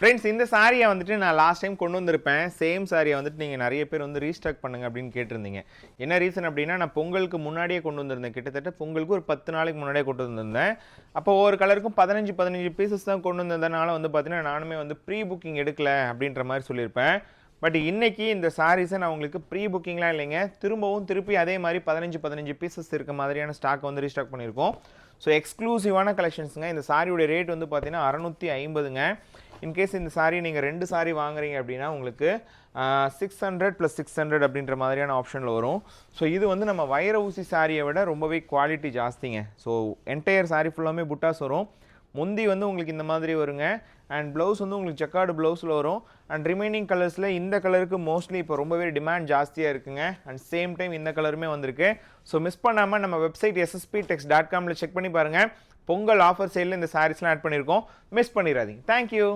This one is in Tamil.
ஃப்ரெண்ட்ஸ் இந்த சாரியை வந்துட்டு நான் லாஸ்ட் டைம் கொண்டு வந்திருப்பேன். சேம் சாரியை வந்துட்டு நீங்கள் நிறைய பேர் வந்து ரீஸ்டாக் பண்ணுங்க அப்படின்னு கேட்டிருந்தீங்க. என்ன ரீசன் அப்படின்னா, நான் பொங்கலுக்கு முன்னாடியே கொண்டு வந்திருந்தேன். கிட்டத்தட்ட பொங்கலுக்கு ஒரு 10 நாளைக்கு முன்னாடியே கொண்டு வந்திருந்தேன். அப்போ ஒவ்வொரு கலருக்கும் 15 பீசஸ் தான் கொண்டு வந்ததுனால வந்து பார்த்தீங்கன்னா, நானுமே வந்து ப்ரீ புக்கிங் எடுக்கல அப்படின்ற மாதிரி சொல்லியிருப்பேன். பட் இன்னைக்கு இந்த சாரீஸை நான் உங்களுக்கு ப்ரீ புக்கிங்லாம் இல்லைங்க, திருப்பி அதே மாதிரி 15 பீசஸ் இருக்க மாதிரியான ஸ்டாக் வந்து ரீஸ்டாக் பண்ணியிருக்கோம். ஸோ எக்ஸ்க்ளூசிவான கலெக்ஷன்ஸுங்க. இந்த சாரியோட ரேட் வந்து பார்த்தீங்கன்னா 650ங்க. இன்கேஸ் இந்த சாரி நீங்கள் 2 சாரி வாங்குறீங்க அப்படின்னா உங்களுக்கு 600 + 600 அப்படின்ற மாதிரியான ஆப்ஷனில் வரும். ஸோ இது வந்து நம்ம வைர ஊசி சாரியை விட ரொம்பவே குவாலிட்டி ஜாஸ்திங்க. ஸோ என்டையர் சாரி ஃபுல்லாமே புட்டாஸ் வரும். முந்தி வந்து உங்களுக்கு இந்த மாதிரி வருங்க. அண்ட் ப்ளவுஸ் வந்து உங்களுக்கு செக்கார்டு ப்ளவுஸில் வரும். அண்ட் ரிமைனிங் கலர்ஸில் இந்த கலருக்கு மோஸ்ட்லி இப்போ ரொம்பவே டிமாண்ட் ஜாஸ்தியாக இருக்குங்க. அண்ட் சேம் டைம் இந்த கலருமே வந்திருக்கு. ஸோ மிஸ் பண்ணாமல் நம்ம வெப்சைட் ssptex.com செக் பண்ணி பாருங்கள். பொங்கல் ஆஃபர் சேலில் இந்த சாரீஸ்லாம் ஆட் பண்ணியிருக்கோம். மிஸ் பண்ணிடாதீங்க. தேங்க்யூ.